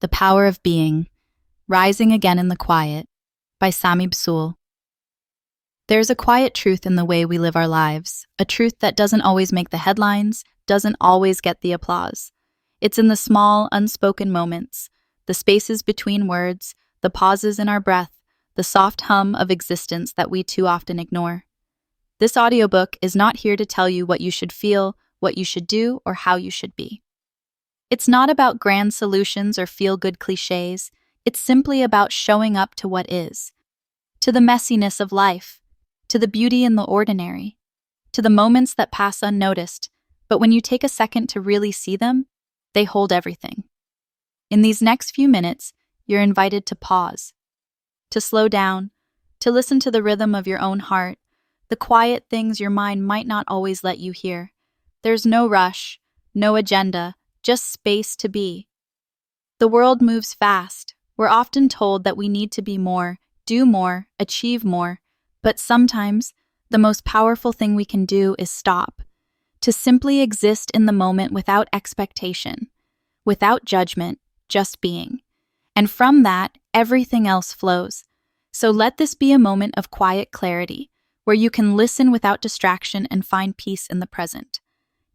The Power of Being, Rising Again in the Quiet, by Sami Bsoul. There's a quiet truth in the way we live our lives, a truth that doesn't always make the headlines, doesn't always get the applause. It's in the small, unspoken moments, the spaces between words, the pauses in our breath, the soft hum of existence that we too often ignore. This audiobook is not here to tell you what you should feel, what you should do, or how you should be. It's not about grand solutions or feel-good cliches. It's simply about showing up to what is, to the messiness of life, to the beauty in the ordinary, to the moments that pass unnoticed, but when you take a second to really see them, they hold everything. In these next few minutes, you're invited to pause, to slow down, to listen to the rhythm of your own heart, the quiet things your mind might not always let you hear. There's no rush, no agenda, just space to be. The world moves fast. We're often told that we need to be more, do more, achieve more, but sometimes the most powerful thing we can do is stop, to simply exist in the moment without expectation, without judgment, just being. And from that, everything else flows. So let this be a moment of quiet clarity, where you can listen without distraction and find peace in the present.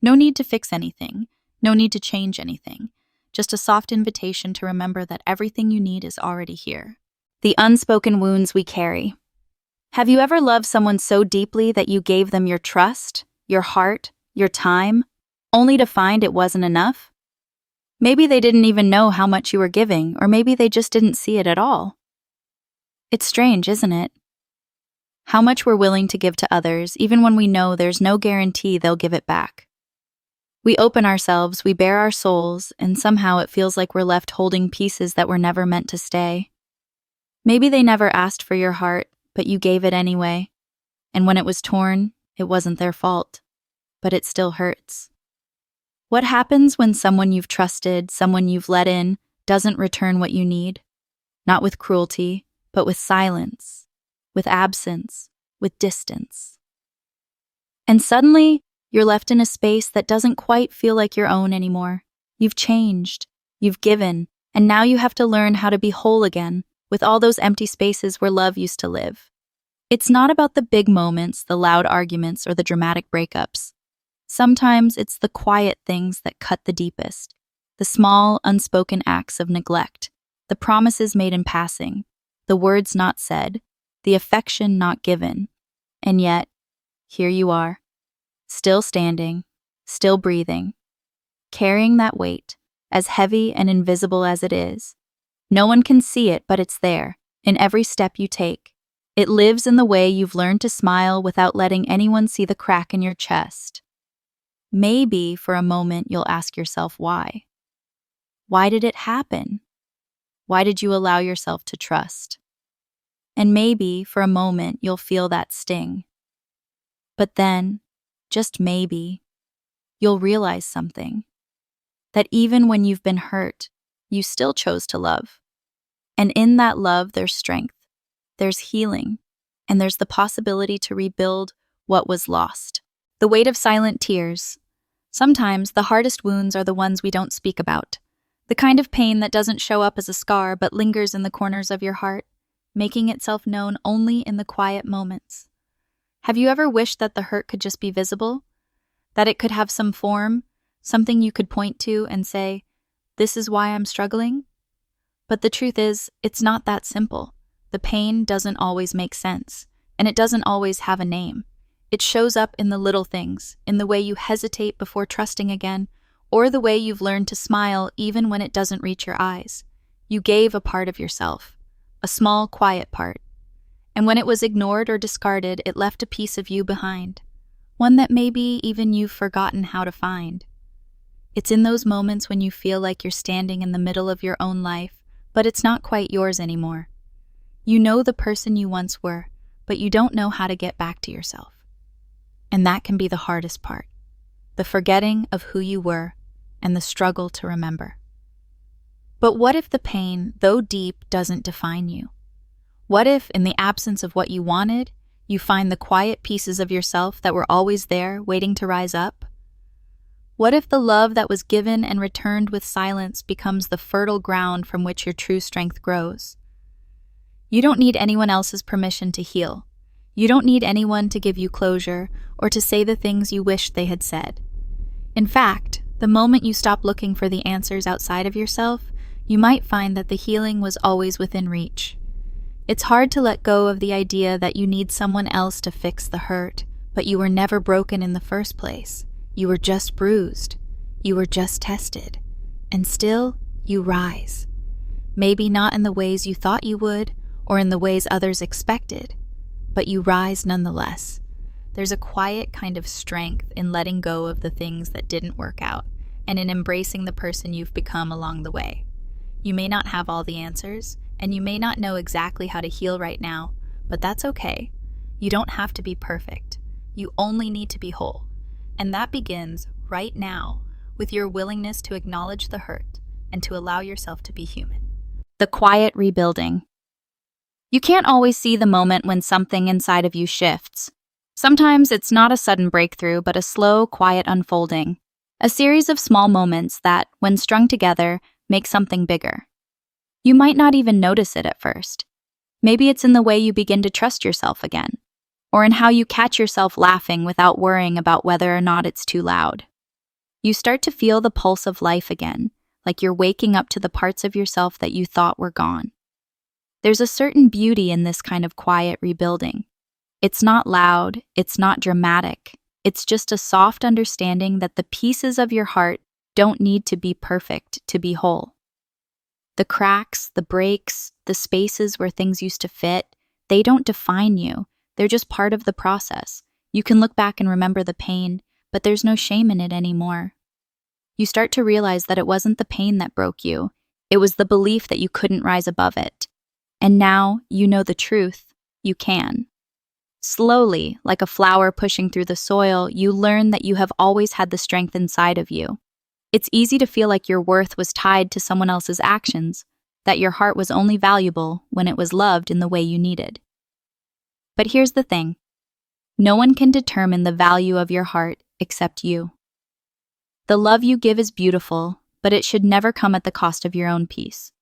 No need to fix anything. No need to change anything, just a soft invitation to remember that everything you need is already here. The unspoken wounds we carry. Have you ever loved someone so deeply that you gave them your trust, your heart, your time, only to find it wasn't enough? Maybe they didn't even know how much you were giving, or maybe they just didn't see it at all. It's strange, isn't it? How much we're willing to give to others, even when we know there's no guarantee they'll give it back. We open ourselves, we bare our souls, and somehow it feels like we're left holding pieces that were never meant to stay. Maybe they never asked for your heart, but you gave it anyway. And when it was torn, it wasn't their fault, but it still hurts. What happens when someone you've trusted, someone you've let in, doesn't return what you need? Not with cruelty, but with silence, with absence, with distance. And suddenly, you're left in a space that doesn't quite feel like your own anymore. You've changed, you've given, and now you have to learn how to be whole again, with all those empty spaces where love used to live. It's not about the big moments, the loud arguments, or the dramatic breakups. Sometimes it's the quiet things that cut the deepest, the small, unspoken acts of neglect, the promises made in passing, the words not said, the affection not given. And yet, here you are. Still standing, still breathing, carrying that weight, as heavy and invisible as it is. No one can see it, but it's there, in every step you take. It lives in the way you've learned to smile without letting anyone see the crack in your chest. Maybe for a moment you'll ask yourself why. Why did it happen? Why did you allow yourself to trust? And maybe for a moment you'll feel that sting. But then, just maybe, you'll realize something. That even when you've been hurt, you still chose to love. And in that love, there's strength, there's healing, and there's the possibility to rebuild what was lost. The weight of silent tears. Sometimes the hardest wounds are the ones we don't speak about. The kind of pain that doesn't show up as a scar but lingers in the corners of your heart, making itself known only in the quiet moments. Have you ever wished that the hurt could just be visible? That it could have some form, something you could point to and say, "This is why I'm struggling"? But the truth is, it's not that simple. The pain doesn't always make sense, and it doesn't always have a name. It shows up in the little things, in the way you hesitate before trusting again, or the way you've learned to smile even when it doesn't reach your eyes. You gave a part of yourself, a small, quiet part. And when it was ignored or discarded, it left a piece of you behind, one that maybe even you've forgotten how to find. It's in those moments when you feel like you're standing in the middle of your own life, but it's not quite yours anymore. You know the person you once were, but you don't know how to get back to yourself. And that can be the hardest part, the forgetting of who you were and the struggle to remember. But what if the pain, though deep, doesn't define you? What if, in the absence of what you wanted, you find the quiet pieces of yourself that were always there, waiting to rise up? What if the love that was given and returned with silence becomes the fertile ground from which your true strength grows? You don't need anyone else's permission to heal. You don't need anyone to give you closure or to say the things you wished they had said. In fact, the moment you stop looking for the answers outside of yourself, you might find that the healing was always within reach. It's hard to let go of the idea that you need someone else to fix the hurt, but you were never broken in the first place. You were just bruised. You were just tested. And still, you rise. Maybe not in the ways you thought you would, or in the ways others expected, but you rise nonetheless. There's a quiet kind of strength in letting go of the things that didn't work out, and in embracing the person you've become along the way. You may not have all the answers, and you may not know exactly how to heal right now, but that's okay. You don't have to be perfect. You only need to be whole. And that begins right now with your willingness to acknowledge the hurt and to allow yourself to be human. The quiet rebuilding. You can't always see the moment when something inside of you shifts. Sometimes it's not a sudden breakthrough, but a slow, quiet unfolding. A series of small moments that, when strung together, make something bigger. You might not even notice it at first. Maybe it's in the way you begin to trust yourself again, or in how you catch yourself laughing without worrying about whether or not it's too loud. You start to feel the pulse of life again, like you're waking up to the parts of yourself that you thought were gone. There's a certain beauty in this kind of quiet rebuilding. It's not loud, it's not dramatic. It's just a soft understanding that the pieces of your heart don't need to be perfect to be whole. The cracks, the breaks, the spaces where things used to fit, they don't define you. They're just part of the process. You can look back and remember the pain, but there's no shame in it anymore. You start to realize that it wasn't the pain that broke you. It was the belief that you couldn't rise above it. And now you know the truth. You can. Slowly, like a flower pushing through the soil, you learn that you have always had the strength inside of you. It's easy to feel like your worth was tied to someone else's actions, that your heart was only valuable when it was loved in the way you needed. But here's the thing. No one can determine the value of your heart except you. The love you give is beautiful, but it should never come at the cost of your own peace.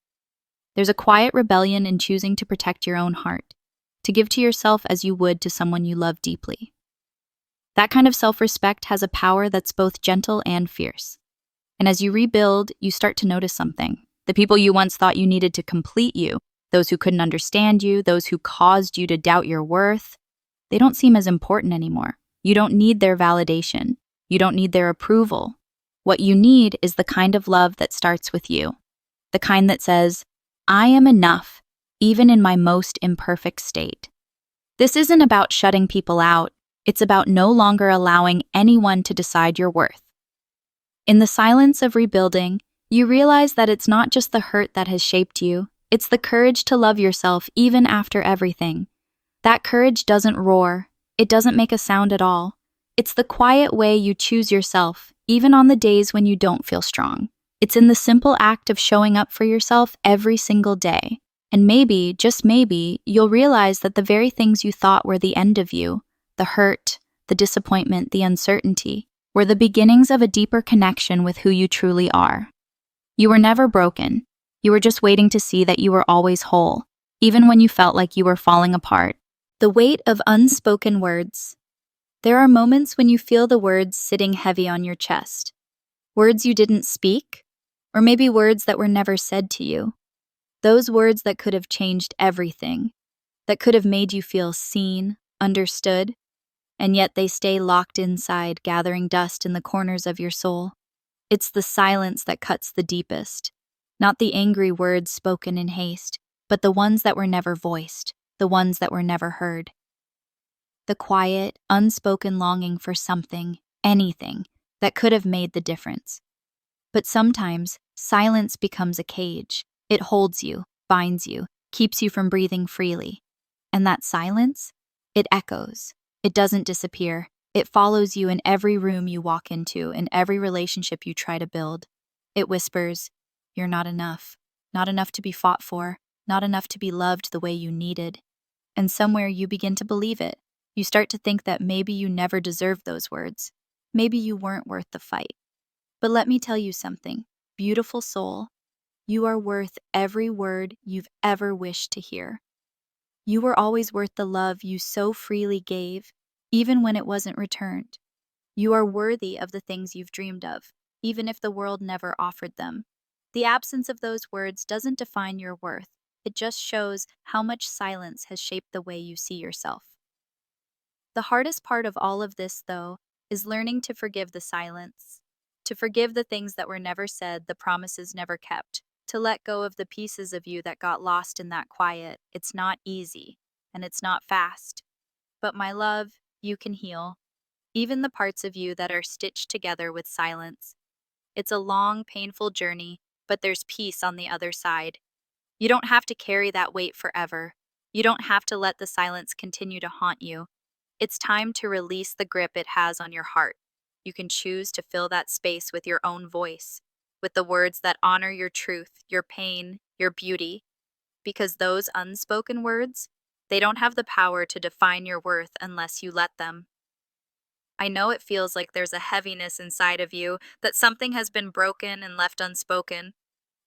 There's a quiet rebellion in choosing to protect your own heart, to give to yourself as you would to someone you love deeply. That kind of self-respect has a power that's both gentle and fierce. And as you rebuild, you start to notice something. The people you once thought you needed to complete you, those who couldn't understand you, those who caused you to doubt your worth, they don't seem as important anymore. You don't need their validation. You don't need their approval. What you need is the kind of love that starts with you. The kind that says, I am enough, even in my most imperfect state. This isn't about shutting people out. It's about no longer allowing anyone to decide your worth. In the silence of rebuilding, you realize that it's not just the hurt that has shaped you, it's the courage to love yourself even after everything. That courage doesn't roar. It doesn't make a sound at all. It's the quiet way you choose yourself, even on the days when you don't feel strong. It's in the simple act of showing up for yourself every single day. And maybe, just maybe, you'll realize that the very things you thought were the end of you, the hurt, the disappointment, the uncertainty, were the beginnings of a deeper connection with who you truly are. You were never broken. You were just waiting to see that you were always whole, even when you felt like you were falling apart. The weight of unspoken words. There are moments when you feel the words sitting heavy on your chest. Words you didn't speak, or maybe words that were never said to you. Those words that could have changed everything, that could have made you feel seen, understood, and yet they stay locked inside, gathering dust in the corners of your soul. It's the silence that cuts the deepest, not the angry words spoken in haste, but the ones that were never voiced, the ones that were never heard. The quiet, unspoken longing for something, anything, that could have made the difference. But sometimes, silence becomes a cage. It holds you, binds you, keeps you from breathing freely. And that silence, it echoes. It doesn't disappear. It follows you in every room you walk into, in every relationship you try to build. It whispers, you're not enough to be fought for, not enough to be loved the way you needed. And somewhere you begin to believe it. You start to think that maybe you never deserved those words. Maybe you weren't worth the fight. But let me tell you something, beautiful soul, you are worth every word you've ever wished to hear. You were always worth the love you so freely gave, even when it wasn't returned. You are worthy of the things you've dreamed of, even if the world never offered them. The absence of those words doesn't define your worth, it just shows how much silence has shaped the way you see yourself. The hardest part of all of this, though, is learning to forgive the silence, to forgive the things that were never said, the promises never kept, to let go of the pieces of you that got lost in that quiet. It's not easy, and it's not fast. But my love, you can heal, even the parts of you that are stitched together with silence. It's a long, painful journey, but there's peace on the other side. You don't have to carry that weight forever. You don't have to let the silence continue to haunt you. It's time to release the grip it has on your heart. You can choose to fill that space with your own voice, with the words that honor your truth, your pain, your beauty, because those unspoken words, they don't have the power to define your worth unless you let them. I know it feels like there's a heaviness inside of you, that something has been broken and left unspoken.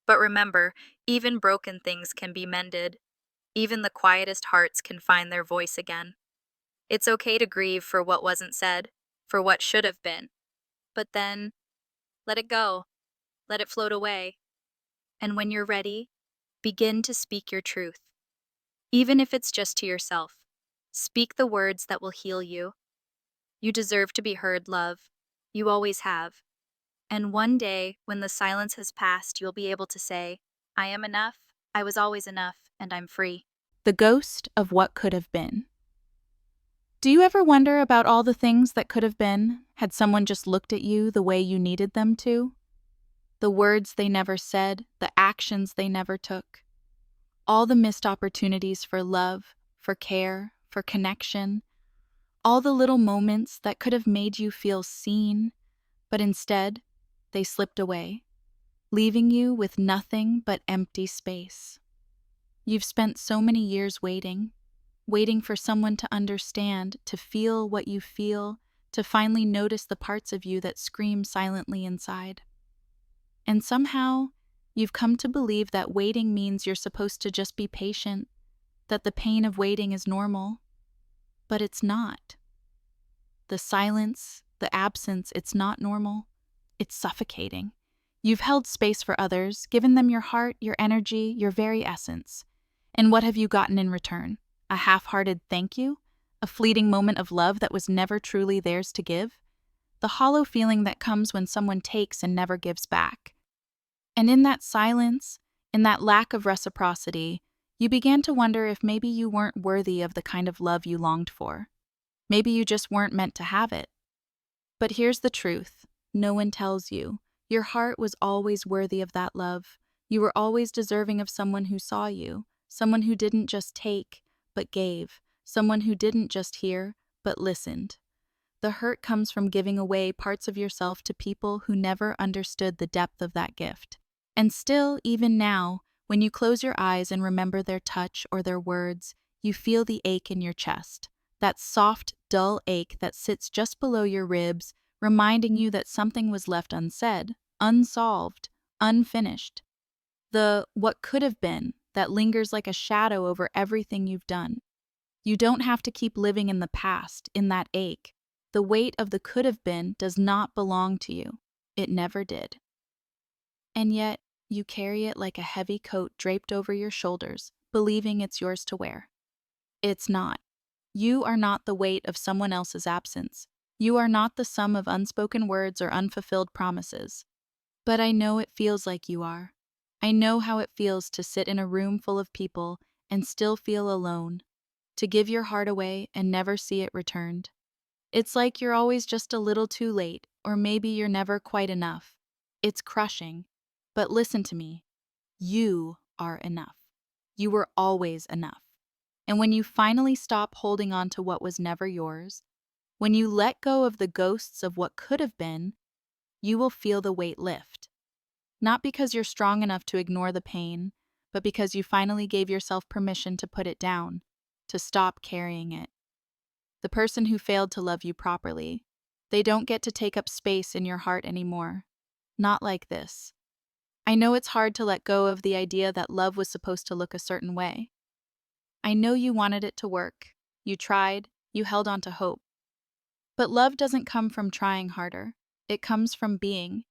But remember, even broken things can be mended. Even the quietest hearts can find their voice again. It's okay to grieve for what wasn't said, for what should have been. But then, let it go. Let it float away. And when you're ready, begin to speak your truth. Even if it's just to yourself. Speak the words that will heal you. You deserve to be heard, love. You always have. And one day, when the silence has passed, you'll be able to say, I am enough, I was always enough, and I'm free. The ghost of what could have been. Do you ever wonder about all the things that could have been, had someone just looked at you the way you needed them to? The words they never said, the actions they never took. All the missed opportunities for love, for care, for connection. All the little moments that could have made you feel seen, but instead, they slipped away, leaving you with nothing but empty space. You've spent so many years waiting for someone to understand, to feel what you feel, to finally notice the parts of you that scream silently inside. And somehow, you've come to believe that waiting means you're supposed to just be patient, that the pain of waiting is normal. But it's not. The silence, the absence, it's not normal. It's suffocating. You've held space for others, given them your heart, your energy, your very essence. And what have you gotten in return? A half-hearted thank you? A fleeting moment of love that was never truly theirs to give? The hollow feeling that comes when someone takes and never gives back. And in that silence, in that lack of reciprocity, you began to wonder if maybe you weren't worthy of the kind of love you longed for. Maybe you just weren't meant to have it. But here's the truth. No one tells you. Your heart was always worthy of that love. You were always deserving of someone who saw you, someone who didn't just take, but gave, someone who didn't just hear, but listened. The hurt comes from giving away parts of yourself to people who never understood the depth of that gift. And still, even now, when you close your eyes and remember their touch or their words, you feel the ache in your chest. That soft, dull ache that sits just below your ribs, reminding you that something was left unsaid, unsolved, unfinished. The what could have been that lingers like a shadow over everything you've done. You don't have to keep living in the past, in that ache. The weight of the could have been does not belong to you. It never did. And yet, you carry it like a heavy coat draped over your shoulders, believing it's yours to wear. It's not. You are not the weight of someone else's absence. You are not the sum of unspoken words or unfulfilled promises. But I know it feels like you are. I know how it feels to sit in a room full of people and still feel alone, to give your heart away and never see it returned. It's like you're always just a little too late, or maybe you're never quite enough. It's crushing. But listen to me. You are enough. You were always enough. And when you finally stop holding on to what was never yours, when you let go of the ghosts of what could have been, you will feel the weight lift. Not because you're strong enough to ignore the pain, but because you finally gave yourself permission to put it down, to stop carrying it. The person who failed to love you properly, they don't get to take up space in your heart anymore. not like this. I know it's hard to let go of the idea that love was supposed to look a certain way. I know you wanted it to work. You tried, you held on to hope. But love doesn't come from trying harder. It comes from being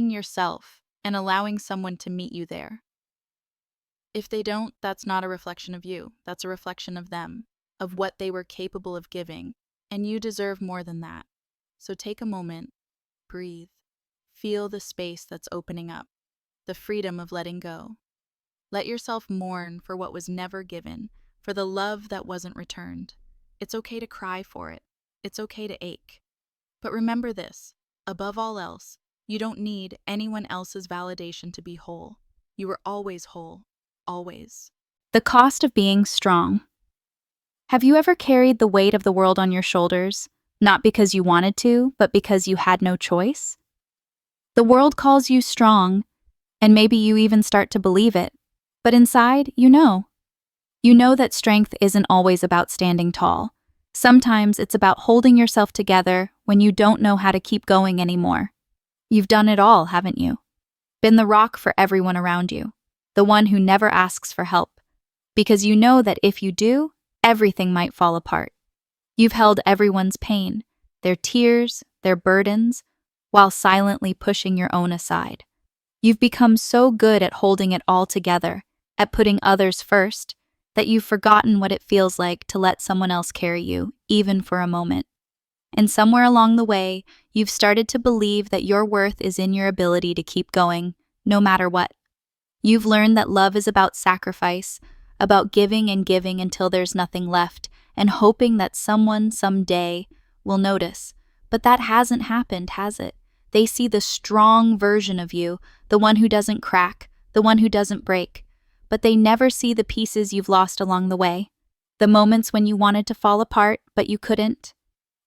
yourself and allowing someone to meet you there. If they don't, that's not a reflection of you. That's a reflection of them, of what they were capable of giving, and you deserve more than that. So take a moment, breathe, feel the space that's opening up, the freedom of letting go. Let yourself mourn for what was never given, for the love that wasn't returned. It's okay to cry for it. It's okay to ache. But remember this, above all else, you don't need anyone else's validation to be whole. You were always whole, always. The cost of being strong. Have you ever carried the weight of the world on your shoulders, not because you wanted to, but because you had no choice? The world calls you strong, and maybe you even start to believe it. But inside, you know. You know that strength isn't always about standing tall. Sometimes it's about holding yourself together when you don't know how to keep going anymore. You've done it all, haven't you? Been the rock for everyone around you, the one who never asks for help, because you know that if you do, everything might fall apart. You've held everyone's pain, their tears, their burdens, while silently pushing your own aside. You've become so good at holding it all together, at putting others first, that you've forgotten what it feels like to let someone else carry you, even for a moment. And somewhere along the way, you've started to believe that your worth is in your ability to keep going, no matter what. You've learned that love is about sacrifice, about giving and giving until there's nothing left, and hoping that someone someday will notice. But that hasn't happened, has it? They see the strong version of you, the one who doesn't crack, the one who doesn't break. But they never see the pieces you've lost along the way. The moments when you wanted to fall apart, but you couldn't.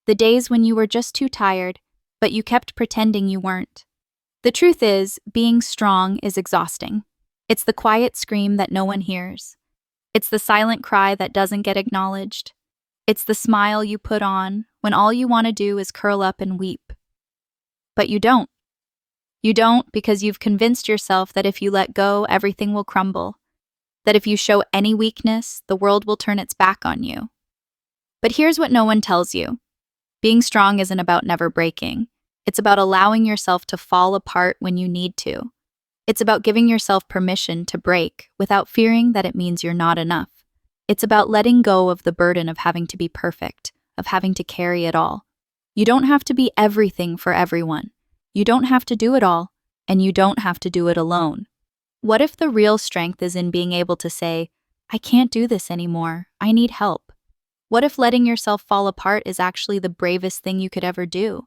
The days when you were just too tired, but you kept pretending you weren't. The truth is, being strong is exhausting. It's the quiet scream that no one hears. It's the silent cry that doesn't get acknowledged. It's the smile you put on when all you want to do is curl up and weep. But you don't. You don't because you've convinced yourself that if you let go, everything will crumble. That if you show any weakness, the world will turn its back on you. But here's what no one tells you. Being strong isn't about never breaking. It's about allowing yourself to fall apart when you need to. It's about giving yourself permission to break without fearing that it means you're not enough. It's about letting go of the burden of having to be perfect, of having to carry it all. You don't have to be everything for everyone. You don't have to do it all, and you don't have to do it alone. What if the real strength is in being able to say, I can't do this anymore, I need help? What if letting yourself fall apart is actually the bravest thing you could ever do?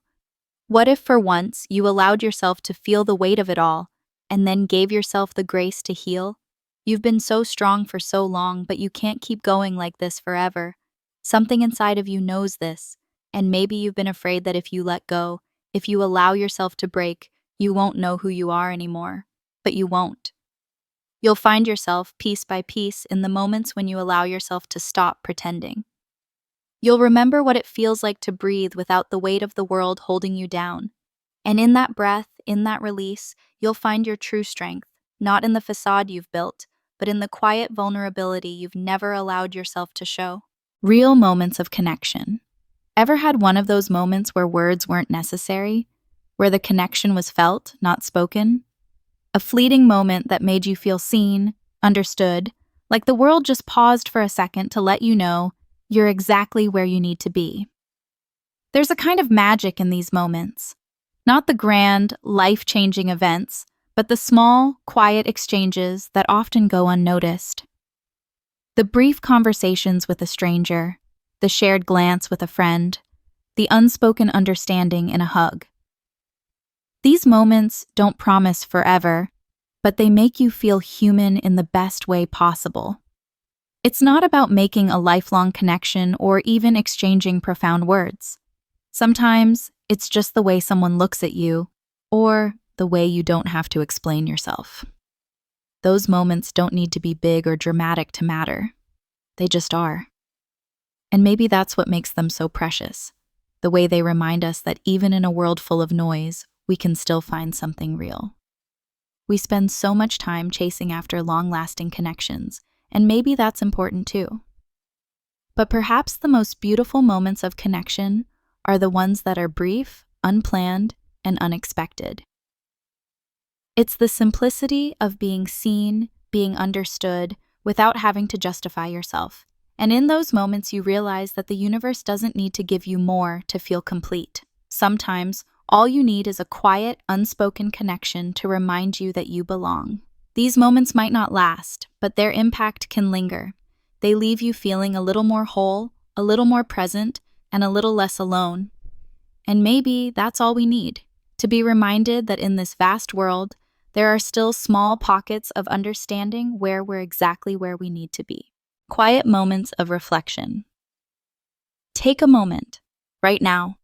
What if for once you allowed yourself to feel the weight of it all, and then gave yourself the grace to heal? You've been so strong for so long, but you can't keep going like this forever. Something inside of you knows this, and maybe you've been afraid that if you let go, if you allow yourself to break, you won't know who you are anymore. But you won't. You'll find yourself, piece by piece, in the moments when you allow yourself to stop pretending. You'll remember what it feels like to breathe without the weight of the world holding you down. And in that breath, in that release, you'll find your true strength, not in the facade you've built, but in the quiet vulnerability you've never allowed yourself to show. Real moments of connection. Ever had one of those moments where words weren't necessary? Where the connection was felt, not spoken? A fleeting moment that made you feel seen, understood, like the world just paused for a second to let you know you're exactly where you need to be. There's a kind of magic in these moments. Not the grand, life-changing events, but the small, quiet exchanges that often go unnoticed. The brief conversations with a stranger, the shared glance with a friend, the unspoken understanding in a hug. These moments don't promise forever, but they make you feel human in the best way possible. It's not about making a lifelong connection or even exchanging profound words. Sometimes it's just the way someone looks at you, or the way you don't have to explain yourself. Those moments don't need to be big or dramatic to matter. They just are. And maybe that's what makes them so precious, the way they remind us that even in a world full of noise, we can still find something real. We spend so much time chasing after long-lasting connections, and maybe that's important too. But perhaps the most beautiful moments of connection are the ones that are brief, unplanned, and unexpected. It's the simplicity of being seen, being understood, without having to justify yourself. And in those moments, you realize that the universe doesn't need to give you more to feel complete. Sometimes, all you need is a quiet, unspoken connection to remind you that you belong. These moments might not last, but their impact can linger. They leave you feeling a little more whole, a little more present, and a little less alone. And maybe that's all we need, to be reminded that in this vast world, there are still small pockets of understanding where we're exactly where we need to be. Quiet moments of reflection. Take a moment, right now.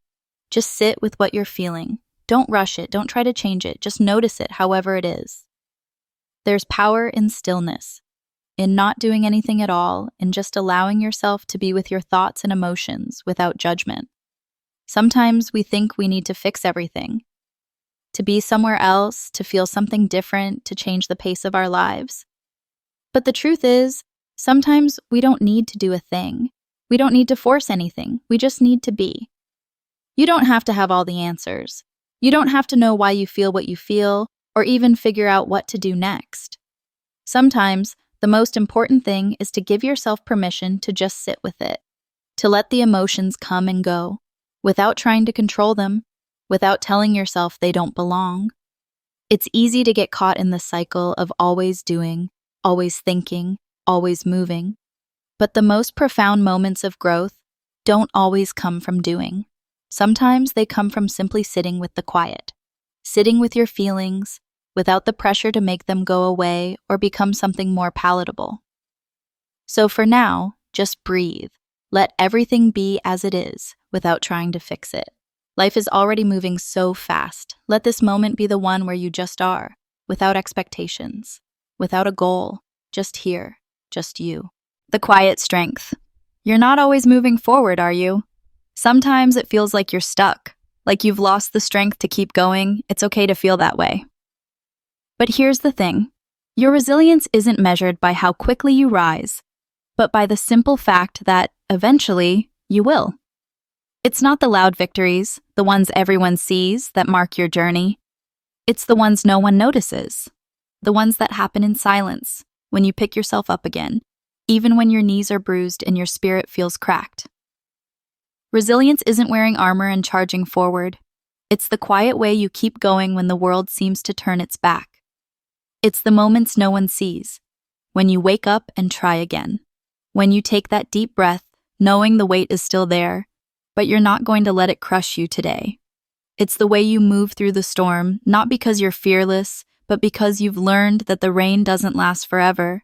Just sit with what you're feeling. Don't rush it, don't try to change it, just notice it however it is. There's power in stillness, in not doing anything at all, in just allowing yourself to be with your thoughts and emotions without judgment. Sometimes we think we need to fix everything, to be somewhere else, to feel something different, to change the pace of our lives. But the truth is, sometimes we don't need to do a thing. We don't need to force anything. We just need to be. You don't have to have all the answers. You don't have to know why you feel what you feel, or even figure out what to do next. Sometimes, the most important thing is to give yourself permission to just sit with it, to let the emotions come and go, without trying to control them, without telling yourself they don't belong. It's easy to get caught in the cycle of always doing, always thinking, always moving. But the most profound moments of growth don't always come from doing. Sometimes they come from simply sitting with the quiet, sitting with your feelings, without the pressure to make them go away or become something more palatable. So for now, just breathe. Let everything be as it is, without trying to fix it. Life is already moving so fast. Let this moment be the one where you just are, without expectations, without a goal, just here, just you. The quiet strength. You're not always moving forward, are you? Sometimes it feels like you're stuck, like you've lost the strength to keep going. It's okay to feel that way. But here's the thing. Your resilience isn't measured by how quickly you rise, but by the simple fact that, eventually, you will. It's not the loud victories, the ones everyone sees, that mark your journey. It's the ones no one notices. The ones that happen in silence, when you pick yourself up again, even when your knees are bruised and your spirit feels cracked. Resilience isn't wearing armor and charging forward. It's the quiet way you keep going when the world seems to turn its back. It's the moments no one sees, when you wake up and try again. When you take that deep breath, knowing the weight is still there, but you're not going to let it crush you today. It's the way you move through the storm, not because you're fearless, but because you've learned that the rain doesn't last forever.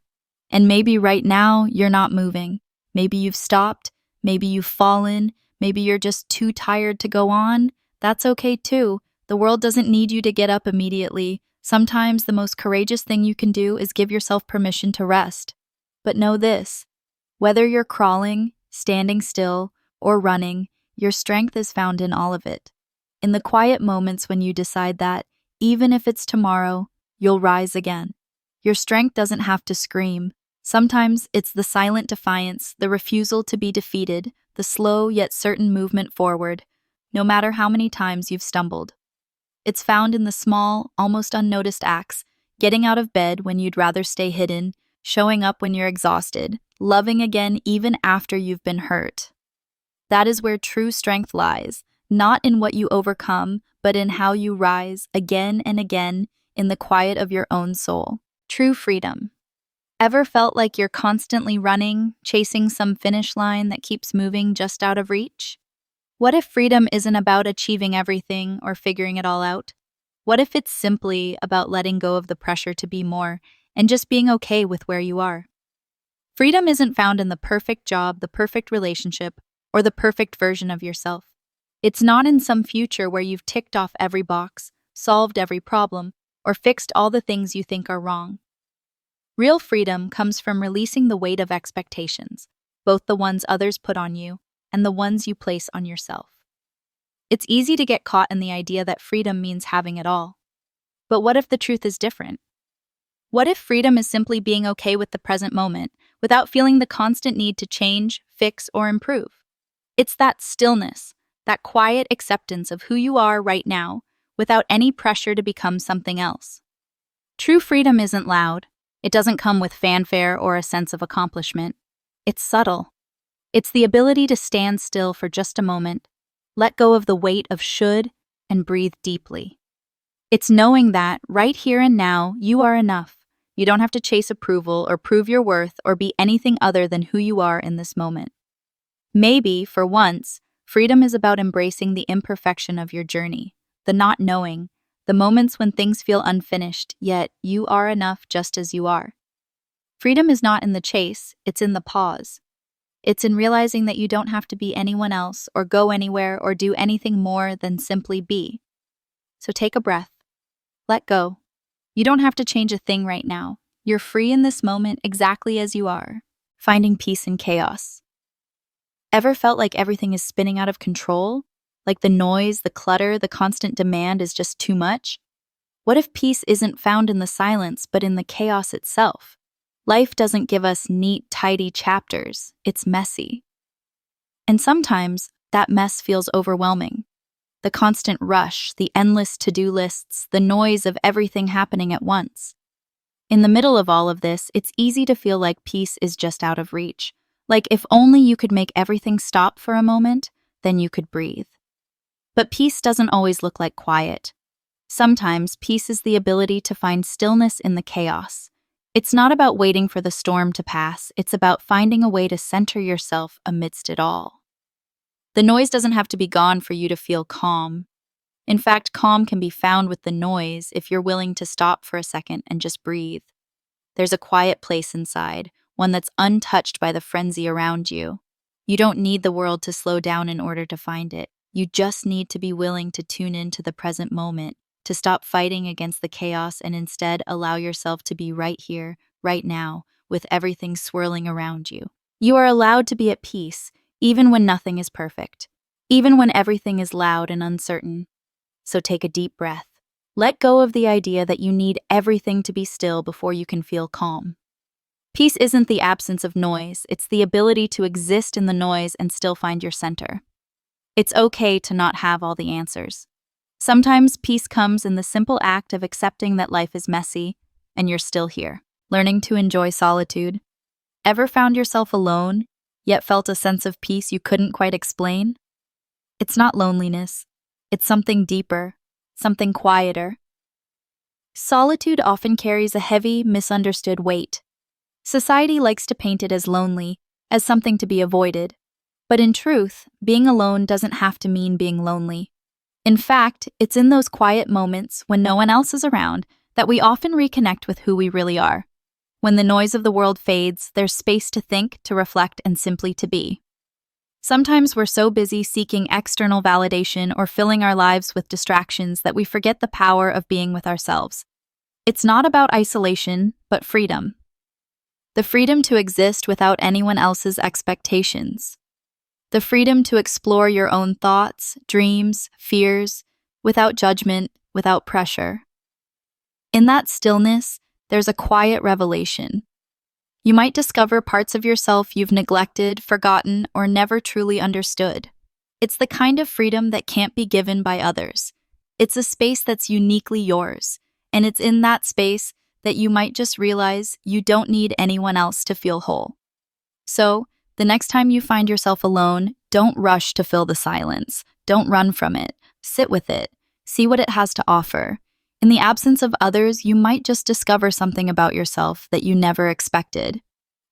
And maybe right now you're not moving. Maybe you've stopped, maybe you've fallen, maybe you're just too tired to go on. That's okay too. The world doesn't need you to get up immediately. Sometimes the most courageous thing you can do is give yourself permission to rest. But know this, whether you're crawling, standing still, or running, your strength is found in all of it. In the quiet moments when you decide that, even if it's tomorrow, you'll rise again. Your strength doesn't have to scream. Sometimes it's the silent defiance, the refusal to be defeated, the slow yet certain movement forward, no matter how many times you've stumbled. It's found in the small, almost unnoticed acts, getting out of bed when you'd rather stay hidden, showing up when you're exhausted, loving again even after you've been hurt. That is where true strength lies, not in what you overcome, but in how you rise again and again in the quiet of your own soul. True freedom. Ever felt like you're constantly running, chasing some finish line that keeps moving just out of reach? What if freedom isn't about achieving everything or figuring it all out? What if it's simply about letting go of the pressure to be more and just being okay with where you are? Freedom isn't found in the perfect job, the perfect relationship, or the perfect version of yourself. It's not in some future where you've ticked off every box, solved every problem, or fixed all the things you think are wrong. Real freedom comes from releasing the weight of expectations, both the ones others put on you and the ones you place on yourself. It's easy to get caught in the idea that freedom means having it all. But what if the truth is different? What if freedom is simply being okay with the present moment, without feeling the constant need to change, fix, or improve? It's that stillness, that quiet acceptance of who you are right now, without any pressure to become something else. True freedom isn't loud. It doesn't come with fanfare or a sense of accomplishment. It's subtle. It's the ability to stand still for just a moment, let go of the weight of should, and breathe deeply. It's knowing that, right here and now, you are enough. You don't have to chase approval or prove your worth or be anything other than who you are in this moment. Maybe, for once, freedom is about embracing the imperfection of your journey, the not knowing, the moments when things feel unfinished, yet you are enough just as you are. Freedom is not in the chase, it's in the pause. It's in realizing that you don't have to be anyone else or go anywhere or do anything more than simply be. So take a breath. Let go. You don't have to change a thing right now. You're free in this moment exactly as you are. Finding peace in chaos. Ever felt like everything is spinning out of control? Like the noise, the clutter, the constant demand is just too much? What if peace isn't found in the silence, but in the chaos itself? Life doesn't give us neat, tidy chapters. It's messy. And sometimes that mess feels overwhelming. The constant rush, the endless to-do lists, the noise of everything happening at once. In the middle of all of this, it's easy to feel like peace is just out of reach. Like if only you could make everything stop for a moment, then you could breathe. But peace doesn't always look like quiet. Sometimes peace is the ability to find stillness in the chaos. It's not about waiting for the storm to pass, it's about finding a way to center yourself amidst it all. The noise doesn't have to be gone for you to feel calm. In fact, calm can be found with the noise if you're willing to stop for a second and just breathe. There's a quiet place inside, one that's untouched by the frenzy around you. You don't need the world to slow down in order to find it. You just need to be willing to tune into the present moment, to stop fighting against the chaos and instead allow yourself to be right here, right now, with everything swirling around you. You are allowed to be at peace, even when nothing is perfect, even when everything is loud and uncertain. So take a deep breath. Let go of the idea that you need everything to be still before you can feel calm. Peace isn't the absence of noise, it's the ability to exist in the noise and still find your center. It's okay to not have all the answers. Sometimes peace comes in the simple act of accepting that life is messy and you're still here. Learning to enjoy solitude. Ever found yourself alone, yet felt a sense of peace you couldn't quite explain? It's not loneliness. It's something deeper, something quieter. Solitude often carries a heavy, misunderstood weight. Society likes to paint it as lonely, as something to be avoided. But in truth, being alone doesn't have to mean being lonely. In fact, it's in those quiet moments when no one else is around that we often reconnect with who we really are. When the noise of the world fades, there's space to think, to reflect, and simply to be. Sometimes we're so busy seeking external validation or filling our lives with distractions that we forget the power of being with ourselves. It's not about isolation, but freedom. The freedom to exist without anyone else's expectations. The freedom to explore your own thoughts, dreams, fears, without judgment, without pressure. In that stillness, there's a quiet revelation. You might discover parts of yourself you've neglected, forgotten, or never truly understood. It's the kind of freedom that can't be given by others. It's a space that's uniquely yours, and it's in that space that you might just realize you don't need anyone else to feel whole. So, the next time you find yourself alone, don't rush to fill the silence. Don't run from it. Sit with it. See what it has to offer. In the absence of others, you might just discover something about yourself that you never expected.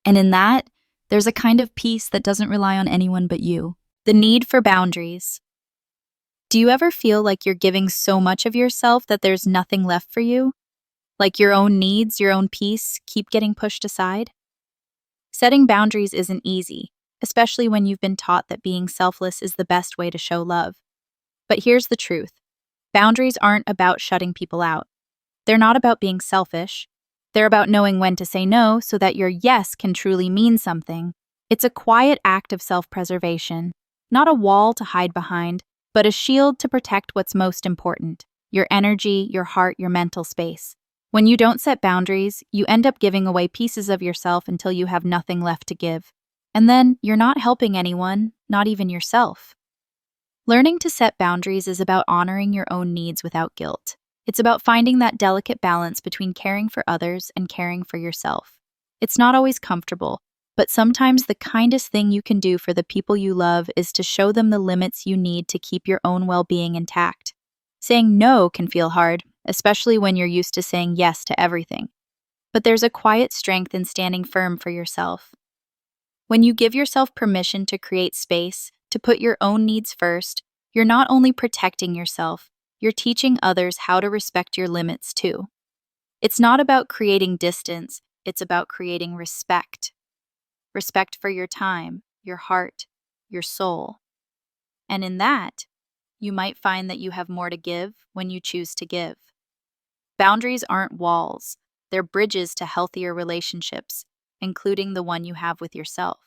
And in that, there's a kind of peace that doesn't rely on anyone but you. The need for boundaries. Do you ever feel like you're giving so much of yourself that there's nothing left for you? Like your own needs, your own peace, keep getting pushed aside? Setting boundaries isn't easy, especially when you've been taught that being selfless is the best way to show love. But here's the truth. Boundaries aren't about shutting people out. They're not about being selfish. They're about knowing when to say no so that your yes can truly mean something. It's a quiet act of self-preservation, not a wall to hide behind, but a shield to protect what's most important: your energy, your heart, your mental space. When you don't set boundaries, you end up giving away pieces of yourself until you have nothing left to give. And then you're not helping anyone, not even yourself. Learning to set boundaries is about honoring your own needs without guilt. It's about finding that delicate balance between caring for others and caring for yourself. It's not always comfortable, but sometimes the kindest thing you can do for the people you love is to show them the limits you need to keep your own well-being intact. Saying no can feel hard, especially when you're used to saying yes to everything. But there's a quiet strength in standing firm for yourself. When you give yourself permission to create space, to put your own needs first, you're not only protecting yourself, you're teaching others how to respect your limits too. It's not about creating distance, it's about creating respect. Respect for your time, your heart, your soul. And in that, you might find that you have more to give when you choose to give. Boundaries aren't walls, they're bridges to healthier relationships, including the one you have with yourself.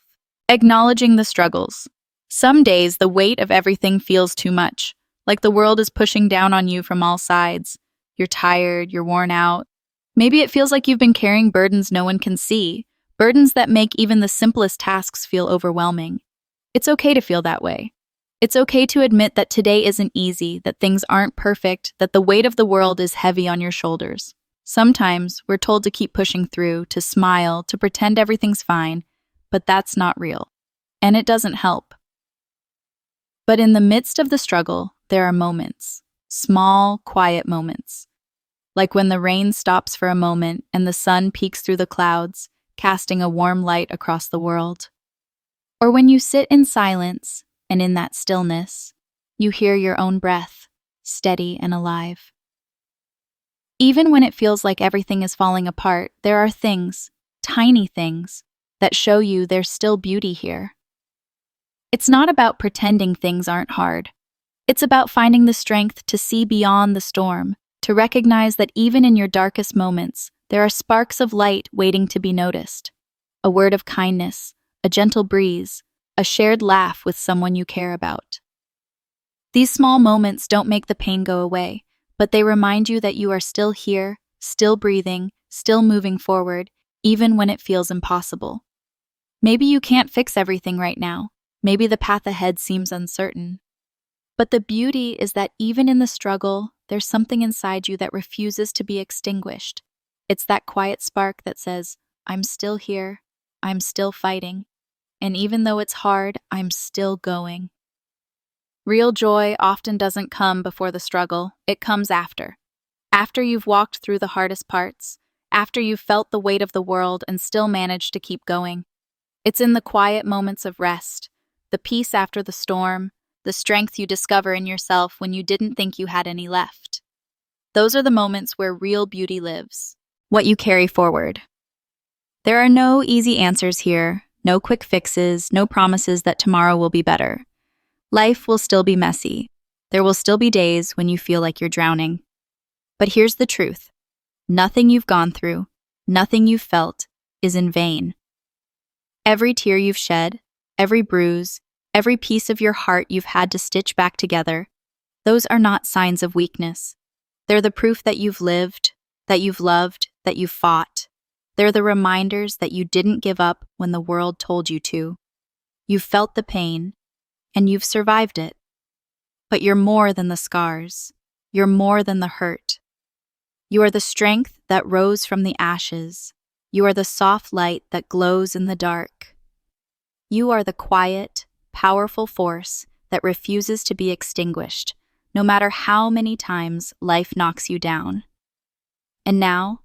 Acknowledging the struggles. Some days, the weight of everything feels too much, like the world is pushing down on you from all sides. You're tired, you're worn out. Maybe it feels like you've been carrying burdens no one can see, burdens that make even the simplest tasks feel overwhelming. It's okay to feel that way. It's okay to admit that today isn't easy, that things aren't perfect, that the weight of the world is heavy on your shoulders. Sometimes we're told to keep pushing through, to smile, to pretend everything's fine, but that's not real. And it doesn't help. But in the midst of the struggle, there are moments, small, quiet moments. Like when the rain stops for a moment and the sun peeks through the clouds, casting a warm light across the world. Or when you sit in silence, and in that stillness, you hear your own breath, steady and alive. Even when it feels like everything is falling apart, there are things, tiny things, that show you there's still beauty here. It's not about pretending things aren't hard. It's about finding the strength to see beyond the storm, to recognize that even in your darkest moments, there are sparks of light waiting to be noticed. A word of kindness, a gentle breeze, a shared laugh with someone you care about. These small moments don't make the pain go away, but they remind you that you are still here, still breathing, still moving forward, even when it feels impossible. Maybe you can't fix everything right now. Maybe the path ahead seems uncertain. But the beauty is that even in the struggle, there's something inside you that refuses to be extinguished. It's that quiet spark that says, I'm still here, I'm still fighting, and even though it's hard, I'm still going. Real joy often doesn't come before the struggle, it comes after. After you've walked through the hardest parts, after you've felt the weight of the world and still managed to keep going. It's in the quiet moments of rest, the peace after the storm, the strength you discover in yourself when you didn't think you had any left. Those are the moments where real beauty lives, what you carry forward. There are no easy answers here, no quick fixes, no promises that tomorrow will be better. Life will still be messy. There will still be days when you feel like you're drowning. But here's the truth. Nothing you've gone through, nothing you've felt, is in vain. Every tear you've shed, every bruise, every piece of your heart you've had to stitch back together, those are not signs of weakness. They're the proof that you've lived, that you've loved, that you've fought. They're the reminders that you didn't give up when the world told you to. You've felt the pain, and you've survived it. But you're more than the scars. You're more than the hurt. You are the strength that rose from the ashes. You are the soft light that glows in the dark. You are the quiet, powerful force that refuses to be extinguished, no matter how many times life knocks you down. And now,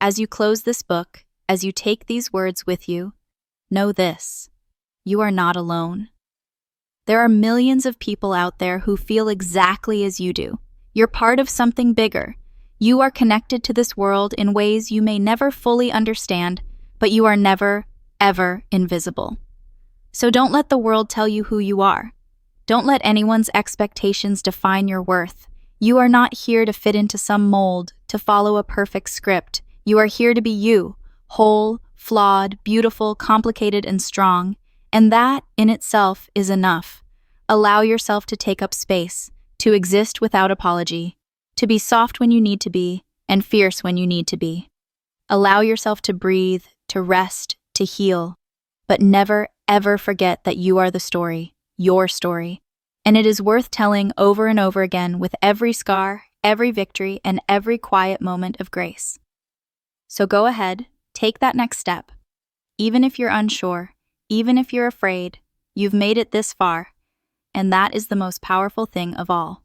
as you close this book, as you take these words with you, know this: you are not alone. There are millions of people out there who feel exactly as you do. You're part of something bigger. You are connected to this world in ways you may never fully understand, but you are never, ever invisible. So don't let the world tell you who you are. Don't let anyone's expectations define your worth. You are not here to fit into some mold, to follow a perfect script. You are here to be you, whole, flawed, beautiful, complicated, and strong. And that, in itself, is enough. Allow yourself to take up space. to exist without apology, to be soft when you need to be, and fierce when you need to be. Allow yourself to breathe, to rest, to heal, but never, ever forget that you are the story, your story, and it is worth telling over and over again with every scar, every victory, and every quiet moment of grace. So go ahead, take that next step. Even if you're unsure, even if you're afraid, you've made it this far, and that is the most powerful thing of all.